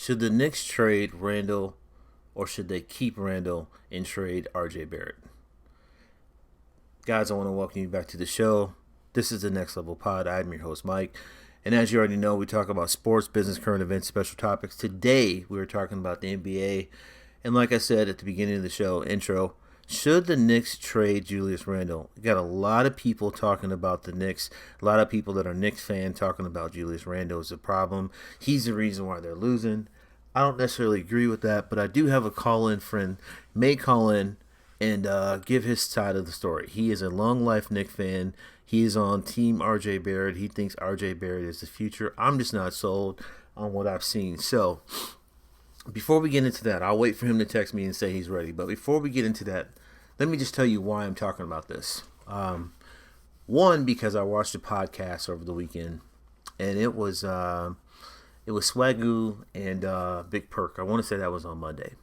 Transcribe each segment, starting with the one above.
Should the Knicks trade Randle or should they keep Randle and trade RJ Barrett? Guys, I want to welcome you back to the show. This is the Next Level Pod. I'm your host, Mike. And as you already know, we talk about sports, business, current events, special topics. Today, we are talking about the NBA. And like I said at the beginning of the show, intro, should the Knicks trade Julius Randle? We got a lot of people talking about the Knicks. A lot of people that are Knicks fans talking about Julius Randle is a problem. He's the reason why they're losing. I don't necessarily agree with that, but I do have a call-in friend, may call in and give his side of the story. He is a long-life Knicks fan. He is on Team RJ Barrett. He thinks RJ Barrett is the future. I'm just not sold on what I've seen. So before we get into that, I'll wait for him to text me and say he's ready. But before we get into that, let me just tell you why I'm talking about this. One, because I watched a podcast over the weekend, and it was Swagoo and Big Perk. I want to say that was on Monday.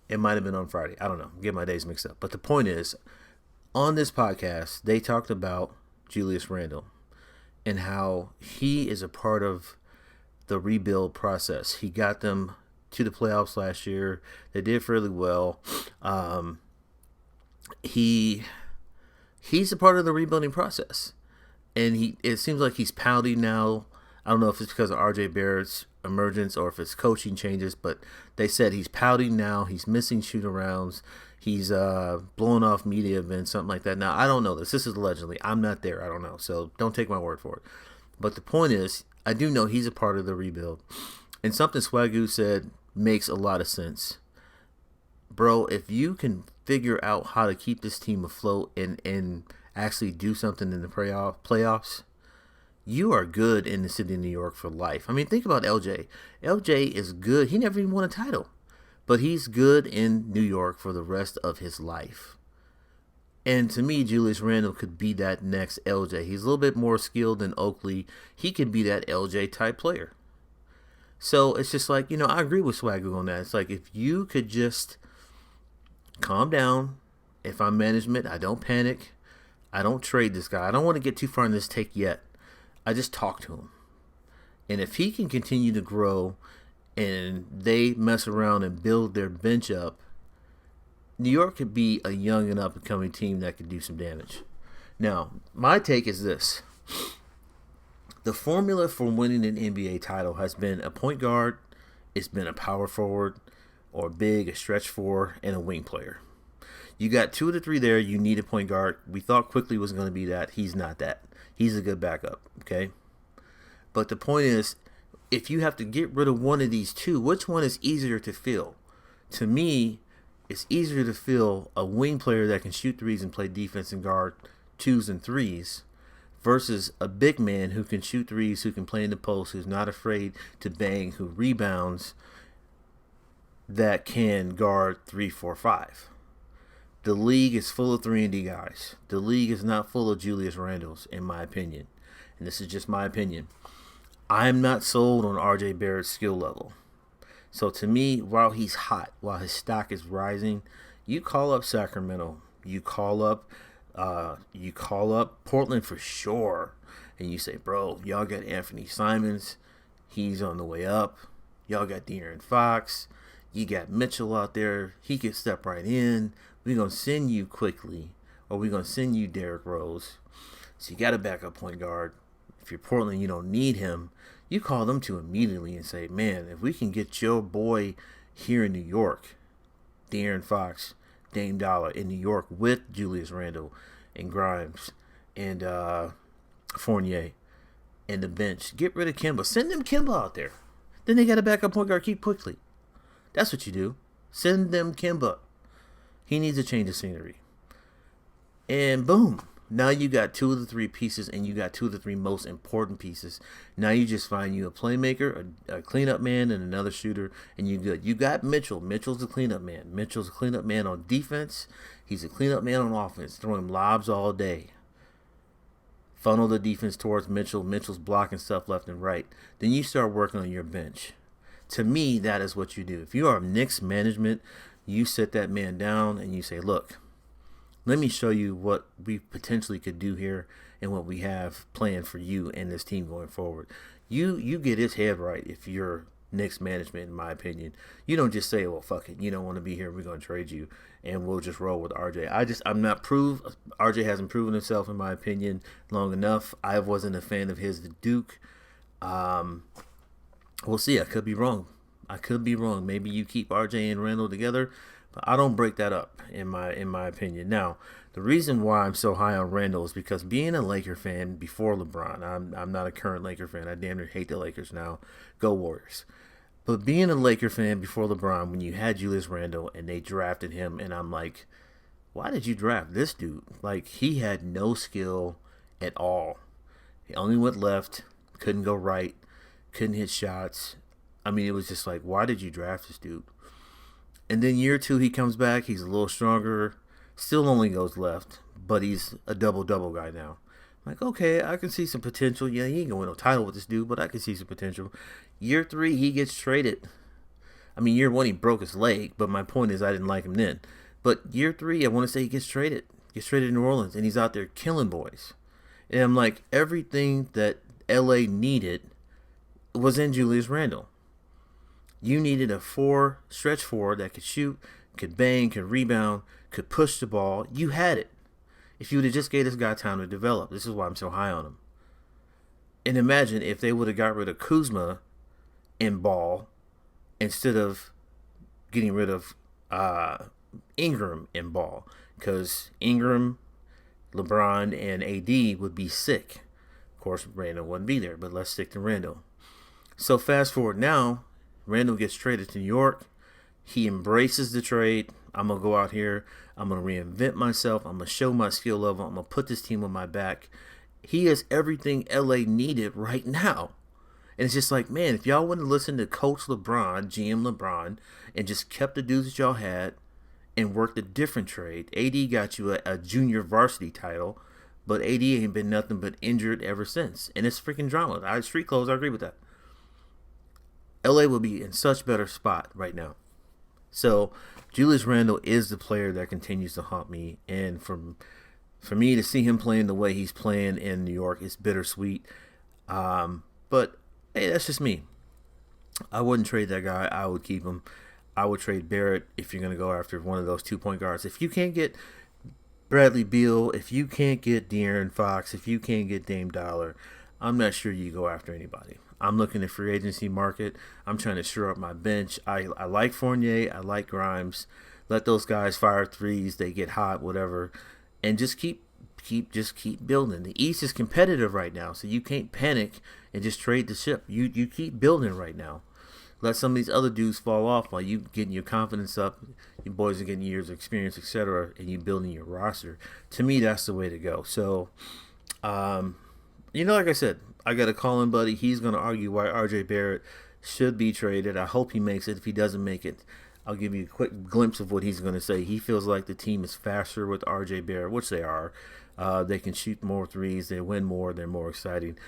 It might have been on Friday. I don't know. Get my days mixed up. But the point is, on this podcast, they talked about Julius Randle and how he is a part of the rebuild process. He got them to the playoffs last year. They did fairly well. He's a part of the rebuilding process. And it seems like he's pouting now. I don't know if it's because of RJ Barrett's emergence or if it's coaching changes, but they said he's pouting now. He's missing shoot-arounds. He's blowing off media events, something like that. Now, I don't know this. This is allegedly. I'm not there. I don't know. So don't take my word for it. But the point is, I do know he's a part of the rebuild. And something Swagoo said makes a lot of sense. Bro, if you can figure out how to keep this team afloat and actually do something in the playoffs, you are good in the city of New York for life. I mean, think about LJ. LJ is good. He never even won a title. But he's good in New York for the rest of his life. And to me, Julius Randle could be that next LJ. He's a little bit more skilled than Oakley. He could be that LJ type player. So it's just like, I agree with Swagoo on that. It's like, if you could just calm down. If I'm management, I don't panic. I don't trade this guy. I don't want to get too far in this take yet. I just talk to him. And if he can continue to grow and they mess around and build their bench up, New York could be a young and up-and-coming team that could do some damage. Now, my take is this. The formula for winning an NBA title has been a point guard, it's been a power forward, or big, a stretch four, and a wing player. You got 2 to 3 there. You need a point guard. We thought Quickly was going to be that. He's not that. He's a good backup, okay? But the point is, if you have to get rid of one of these two, which one is easier to fill? To me, it's easier to fill a wing player that can shoot threes and play defense and guard 2s and 3s versus a big man who can shoot threes, who can play in the post, who's not afraid to bang, who rebounds, that can guard 3, 4, 5. The league is full of 3-and-D guys. The league is not full of Julius Randles, in my opinion. And this is just my opinion. I'm not sold on RJ Barrett's skill level. So to me, while he's hot, while his stock is rising, you call up Sacramento. You call up Portland for sure. And you say, bro, y'all got Anthony Simons. He's on the way up. Y'all got De'Aaron Fox. You got Mitchell out there. He can step right in. We're going to send you Quickly, or we're going to send you Derrick Rose. So you got a backup point guard. If you're Portland, you don't need him. You call them two immediately and say, man, if we can get your boy here in New York, De'Aaron Fox, Dame Dollar in New York with Julius Randle and Grimes and Fournier and the bench, get rid of Kemba. Send them Kemba out there. Then they got a backup point guard, keep Quickly. That's what you do. Send them Kemba. He needs a change of scenery. And boom. Now you got 2 of the 3 pieces, and you got 2 of the 3 most important pieces. Now you just find you a playmaker, a cleanup man, and another shooter, and you're good. You got Mitchell. Mitchell's a cleanup man. Mitchell's a cleanup man on defense. He's a cleanup man on offense, throwing lobs all day. Funnel the defense towards Mitchell. Mitchell's blocking stuff left and right. Then you start working on your bench. To me, that is what you do. If you are Knicks management, you sit that man down and you say, look, let me show you what we potentially could do here and what we have planned for you and this team going forward. You get his head right if you're Knicks management, in my opinion. You don't just say, well, fuck it, you don't want to be here, we're going to trade you, and we'll just roll with RJ. I'm not RJ hasn't proven himself, in my opinion, long enough. I wasn't a fan of his at Duke. We'll see. I could be wrong. Maybe you keep RJ and Randle together, but I don't break that up, in my opinion. Now, the reason why I'm so high on Randle is because being a Laker fan before LeBron, I'm not a current Laker fan. I damn near hate the Lakers now. Go Warriors. But being a Laker fan before LeBron, when you had Julius Randle and they drafted him, and I'm like, why did you draft this dude? Like, he had no skill at all. He only went left, couldn't go right, couldn't hit shots. I mean, it was just like, why did you draft this dude? And then year 2, he comes back. He's a little stronger. Still only goes left, but he's a double-double guy now. I'm like, okay, I can see some potential. Yeah, he ain't going to win no title with this dude, but I can see some potential. Year 3, he gets traded. I mean, year 1, he broke his leg, but my point is I didn't like him then. But year 3, I want to say he gets traded. Gets traded to New Orleans, and he's out there killing boys. And I'm like, everything that LA needed was in Julius Randle. You needed a stretch four that could shoot, could bang, could rebound, could push the ball. You had it. If you would have just gave this guy time to develop. This is why I'm so high on him. And imagine if they would have got rid of Kuzma and Ball instead of getting rid of Ingram and Ball. Because Ingram, LeBron, and AD would be sick. Of course, Randle wouldn't be there, but let's stick to Randle. So fast forward now, Randle gets traded to New York. He embraces the trade. I'm going to go out here. I'm going to reinvent myself. I'm going to show my skill level. I'm going to put this team on my back. He has everything LA needed right now. And it's just like, man, if y'all wouldn't listen to Coach LeBron, GM LeBron, and just kept the dudes that y'all had and worked a different trade. AD got you a junior varsity title, but AD ain't been nothing but injured ever since. And it's freaking drama. Street clothes, I agree with that. LA will be in such better spot right now. So Julius Randle is the player that continues to haunt me. And for me to see him playing the way he's playing in New York, it's bittersweet. But, hey, that's just me. I wouldn't trade that guy. I would keep him. I would trade Barrett if you're going to go after one of those 2-point guards. If you can't get Bradley Beal, if you can't get De'Aaron Fox, if you can't get Dame Dollar, I'm not sure you go after anybody. I'm looking at free agency market. I'm trying to shore up my bench. I like Fournier. I like Grimes. Let those guys fire threes. They get hot, whatever. And just keep building. The East is competitive right now, so you can't panic and just trade the ship. You keep building right now. Let some of these other dudes fall off while you getting your confidence up. Your boys are getting years of experience, etc., and you building your roster. To me, that's the way to go. So, like I said, I got a call-in buddy. He's going to argue why RJ Barrett should be traded. I hope he makes it. If he doesn't make it, I'll give you a quick glimpse of what he's going to say. He feels like the team is faster with RJ Barrett, which they are. They can shoot more threes. They win more. They're more exciting.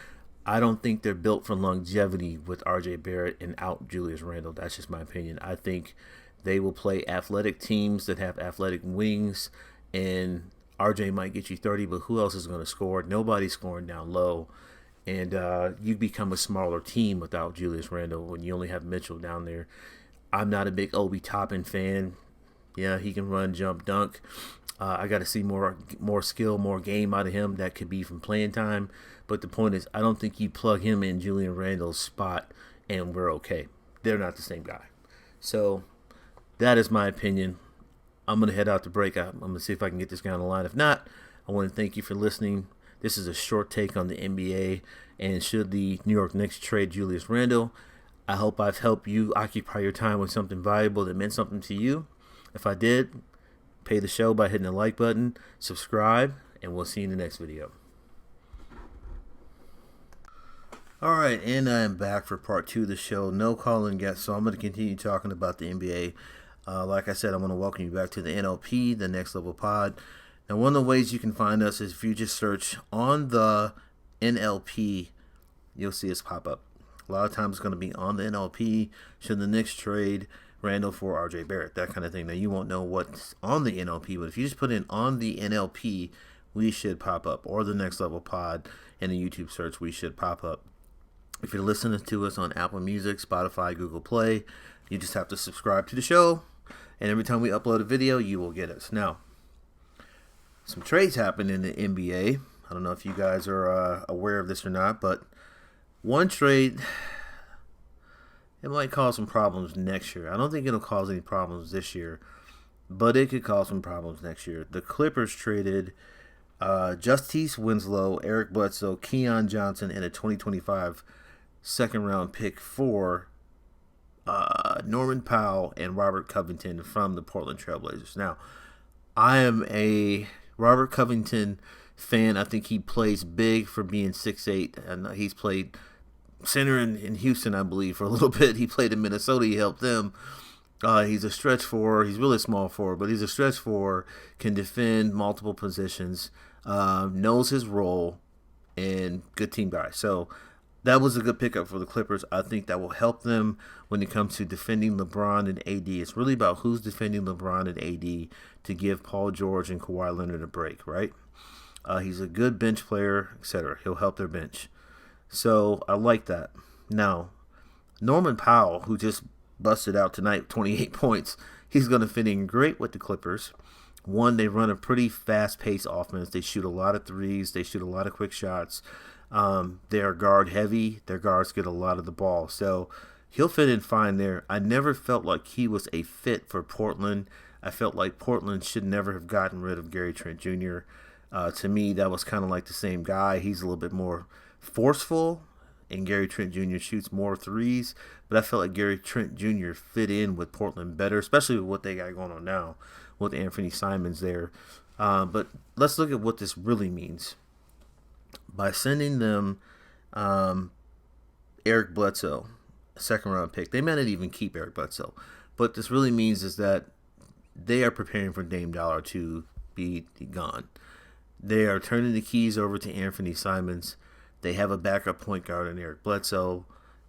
I don't think they're built for longevity with RJ Barrett and out Julius Randle. That's just my opinion. I think they will play athletic teams that have athletic wings, and RJ might get you 30, but who else is going to score? Nobody's scoring down low. And you become a smaller team without Julius Randle when you only have Mitchell down there. I'm not a big Obi Toppin fan. Yeah, he can run, jump, dunk. I got to see more skill, more game out of him. That could be from playing time. But the point is, I don't think you plug him in Julius Randle's spot and we're okay. They're not the same guy. So that is my opinion. I'm going to head out to break. I'm going to see if I can get this guy on the line. If not, I want to thank you for listening. This is a short take on the NBA. And should the New York Knicks trade Julius Randle, I hope I've helped you occupy your time with something valuable that meant something to you. If I did, pay the show by hitting the like button, subscribe, and we'll see you in the next video. Alright, and I am back for part 2 of the show. No call-in guests, so I'm going to continue talking about the NBA. Like I said, I want to welcome you back to the NLP, the Next Level Pod. Now, one of the ways you can find us is if you just search on the NLP, you'll see us pop up. A lot of times it's going to be on the NLP, should the Knicks trade Randle for RJ Barrett, that kind of thing. Now, you won't know what's on the NLP, but if you just put in on the NLP, we should pop up. Or the Next Level Pod in the YouTube search, we should pop up. If you're listening to us on Apple Music, Spotify, Google Play, you just have to subscribe to the show. And every time we upload a video, you will get us. Now, some trades happened in the NBA. I don't know if you guys are aware of this or not, but one trade, it might cause some problems next year. I don't think it'll cause any problems this year, but it could cause some problems next year. The Clippers traded Justice Winslow, Eric Bledsoe, Keon Johnson, and a 2025 second-round pick for Norman Powell and Robert Covington from the Portland Trailblazers. Now, I am a Robert Covington fan. I think he plays big for being 6'8", and he's played center in Houston, I believe, for a little bit. He played in Minnesota. He helped them. He's a stretch four. He's really small forward, but he's a stretch four, can defend multiple positions, knows his role, and good team guy. So that was a good pickup for the Clippers. I think that will help them when it comes to defending LeBron and AD. It's really about who's defending LeBron and AD to give Paul George and Kawhi Leonard a break, right? He's a good bench player, etc. He'll help their bench. So I like that. Now, Norman Powell, who just busted out tonight, 28 points, he's going to fit in great with the Clippers. One, they run a pretty fast-paced offense. They shoot a lot of threes. They shoot a lot of quick shots. They are guard heavy. Their guards get a lot of the ball. So he'll fit in fine there. I never felt like he was a fit for Portland. I felt like Portland should never have gotten rid of Gary Trent Jr. To me, that was kind of like the same guy. He's a little bit more forceful, and Gary Trent Jr. shoots more threes. But I felt like Gary Trent Jr. fit in with Portland better, especially with what they got going on now with Anthony Simons there. But let's look at what this really means. By sending them Eric Bledsoe, a second-round pick, they may not even keep Eric Bledsoe. But this really means is that they are preparing for Dame Dollar to be gone. They are turning the keys over to Anthony Simons. They have a backup point guard in Eric Bledsoe.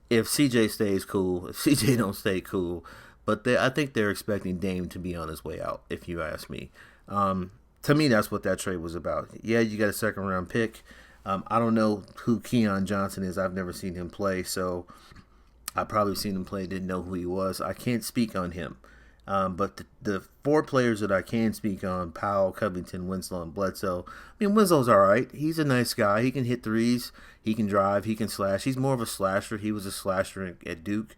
If CJ stays, cool. If CJ don't stay, cool. But I think they're expecting Dame to be on his way out, if you ask me. To me, that's what that trade was about. Yeah, you got a second-round pick. I don't know who Keon Johnson is. I've never seen him play, so I probably seen him play, didn't know who he was. I can't speak on him. But the four players that I can speak on, Powell, Covington, Winslow, and Bledsoe, I mean, Winslow's all right. He's a nice guy. He can hit threes. He can drive. He can slash. He's more of a slasher. He was a slasher at Duke.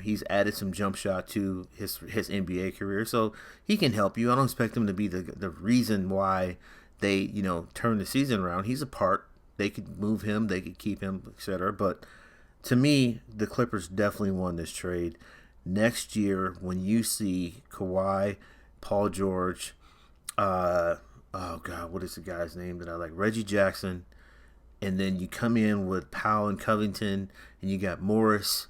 He's added some jump shot to his NBA career, so he can help you. I don't expect him to be the reason why they, turn the season around. He's a part. They could move him. They could keep him, etc. But to me, the Clippers definitely won this trade. Next year, when you see Kawhi, Paul George, what is the guy's name that I like? Reggie Jackson, and then you come in with Powell and Covington, and you got Morris.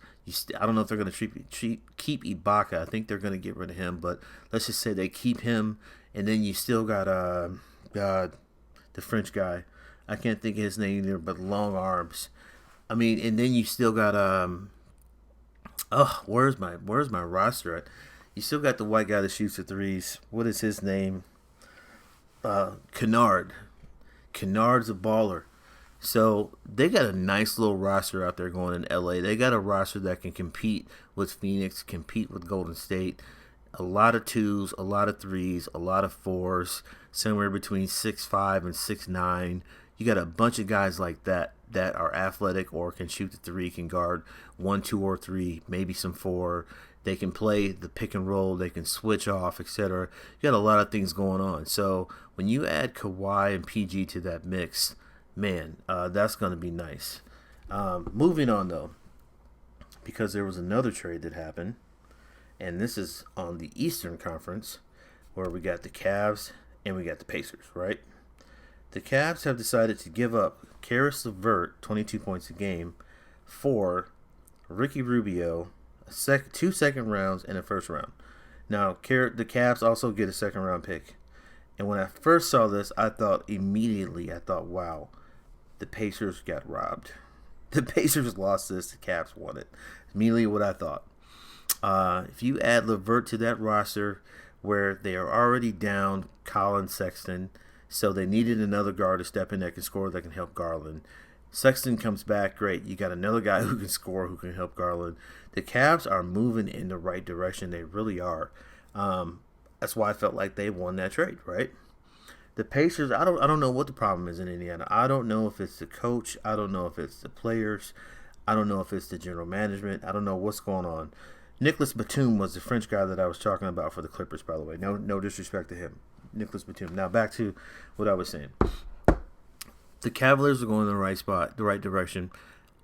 I don't know if they're going to keep Ibaka. I think they're going to get rid of him, but let's just say they keep him, and then you still got the French guy. I can't think of his name either, but long arms. I mean, and then you still got where's my roster at? You still got the white guy that shoots the threes. What is his name? Kennard. Kennard's a baller. So they got a nice little roster out there going in LA. They got a roster that can compete with Phoenix, compete with Golden State. A lot of twos, a lot of threes, a lot of fours, somewhere between 6'5" and 6'9". You got a bunch of guys like that are athletic or can shoot the three, can guard 1, 2, or 3, maybe some 4. They can play the pick and roll. They can switch off, etc. You got a lot of things going on. So when you add Kawhi and PG to that mix, man, that's going to be nice. Moving on, though, because there was another trade that happened, and this is on the Eastern Conference, where we got the Cavs and we got the Pacers, right? The Cavs have decided to give up Karis LeVert, 22 points a game, for Ricky Rubio, 2 second rounds and a first round. Now, the Cavs also get a second round pick. And when I first saw this, I thought, wow, the Pacers got robbed. The Pacers lost this, the Cavs won it. Immediately what I thought. If you add LeVert to that roster where they are already down Colin Sexton, so they needed another guard to step in that can score, that can help Garland. Sexton comes back, great. You got another guy who can score, who can help Garland. The Cavs are moving in the right direction. They really are. That's why I felt like they won that trade, right? The Pacers, I don't know what the problem is in Indiana. I don't know if it's the coach. I don't know if it's the players. I don't know if it's the general management. I don't know what's going on. Nicholas Batum was the French guy that I was talking about for the Clippers, by the way. No disrespect to him. Nicholas Batum. Now back to what I was saying. The Cavaliers are going in the right spot, the right direction.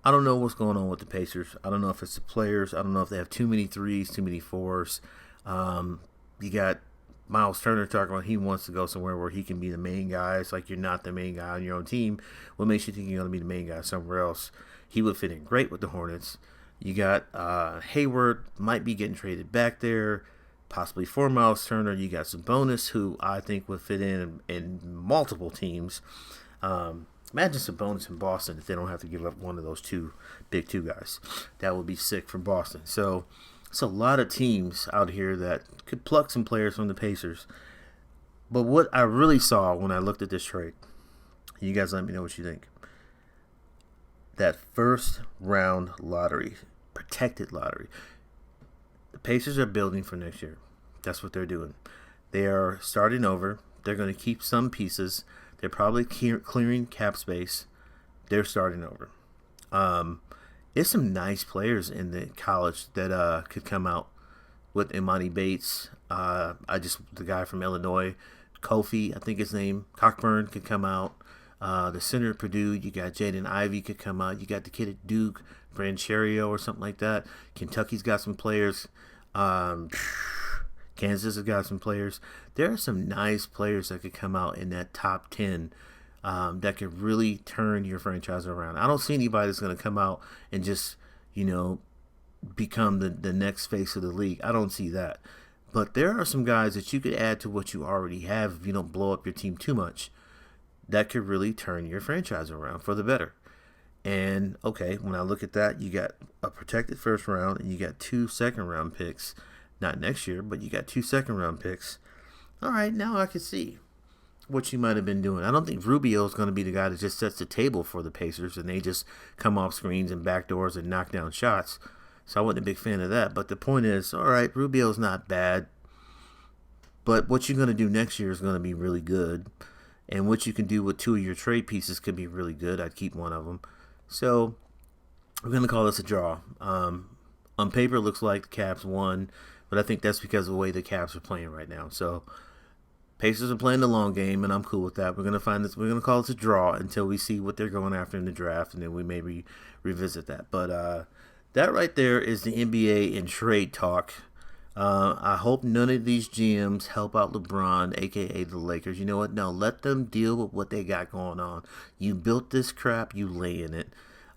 I don't know what's going on with the Pacers. I don't know if it's the players. I don't know if they have too many threes, too many fours. You got Miles Turner talking about he wants to go somewhere where he can be the main guy. It's like you're not the main guy on your own team. What makes you think you're going to be the main guy somewhere else? He would fit in great with the Hornets. You got Hayward might be getting traded back there, possibly for Miles Turner. You got Sabonis, who I think would fit in multiple teams. Imagine Sabonis in Boston if they don't have to give up one of those big two guys. That would be sick for Boston. So it's a lot of teams out here that could pluck some players from the Pacers. But what I really saw when I looked at this trade, you guys let me know what you think. That first round lottery, protected lottery, the Pacers are building for next year. That's what they're doing. They are starting over. They're going to keep some pieces. They're probably clearing cap space. They're starting over. There's some nice players in the college that could come out with Imani Bates. The guy from Illinois, Kofi, I think his name, Cockburn could come out. The center at Purdue, you got Jaden Ivey could come out. You got the kid at Duke, Brancherio or something like that. Kentucky's got some players. Kansas has got some players. There are some nice players that could come out in that top 10 that could really turn your franchise around. I don't see anybody that's going to come out and just, become the next face of the league. I don't see that. But there are some guys that you could add to what you already have if you don't blow up your team too much that could really turn your franchise around for the better. And, okay, when I look at that, you got a protected first round and you got 2 second-round picks. Not next year, but you got 2 second-round picks. All right, now I can see what you might have been doing. I don't think Rubio is going to be the guy that just sets the table for the Pacers and they just come off screens and backdoors and knock down shots. So I wasn't a big fan of that. But the point is, all right, Rubio's not bad. But what you're going to do next year is going to be really good. And what you can do with 2 of your trade pieces could be really good. I'd keep one of them. So we're going to call this a draw. On paper, it looks like the Cavs won. But I think that's because of the way the Cavs are playing right now. So Pacers are playing the long game, and I'm cool with that. We're gonna call this a draw until we see what they're going after in the draft, and then we maybe revisit that. But that right there is the NBA in trade talk. I hope none of these GMs help out LeBron, aka the Lakers. You know what? No, let them deal with what they got going on. You built this crap, you lay in it,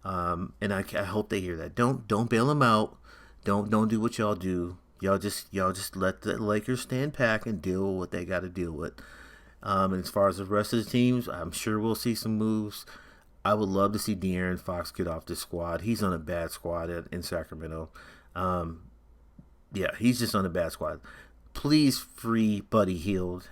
and I hope they hear that. Don't bail them out. Don't do what y'all do. Y'all just let the Lakers stand back and deal with what they got to deal with. And as far as the rest of the teams, I'm sure we'll see some moves. I would love to see De'Aaron Fox get off this squad. He's on a bad squad in Sacramento. He's just on a bad squad. Please free Buddy Hield.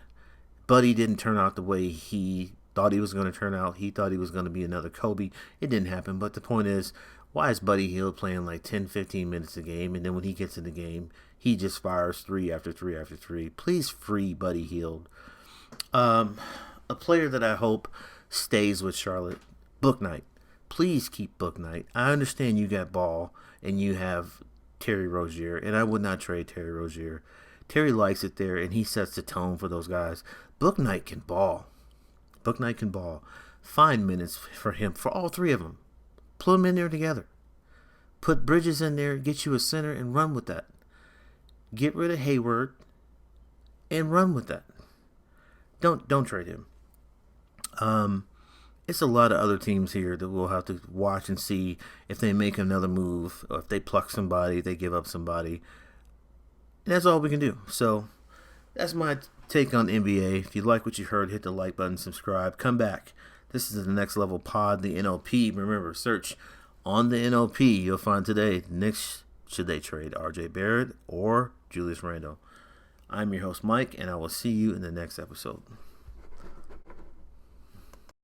Buddy didn't turn out the way he thought he was going to turn out. He thought he was going to be another Kobe. It didn't happen. But the point is, why is Buddy Hield playing like 10, 15 minutes a game, and then when he gets in the game, he just fires 3 after 3 after 3? Please free Buddy Hield. A player that I hope stays with Charlotte, Bouknight. Please keep Bouknight. I understand you got Ball and you have Terry Rozier, and I would not trade Terry Rozier. Terry likes it there, and he sets the tone for those guys. Bouknight can ball. Find minutes for him, for all 3 of them. Put them in there together. Put Bridges in there, get you a center, and run with that. Get rid of Hayward and run with that. Don't trade him. It's a lot of other teams here that we'll have to watch and see if they make another move, or if they pluck somebody, they give up somebody. And that's all we can do. So that's my take on the NBA. If you like what you heard, hit the like button, subscribe, come back. This is the Next Level Pod, the NLP. Remember, search on the NLP. You'll find today, Knicks, should they trade RJ Barrett or Julius Randle? I'm your host, Mike, and I will see you in the next episode.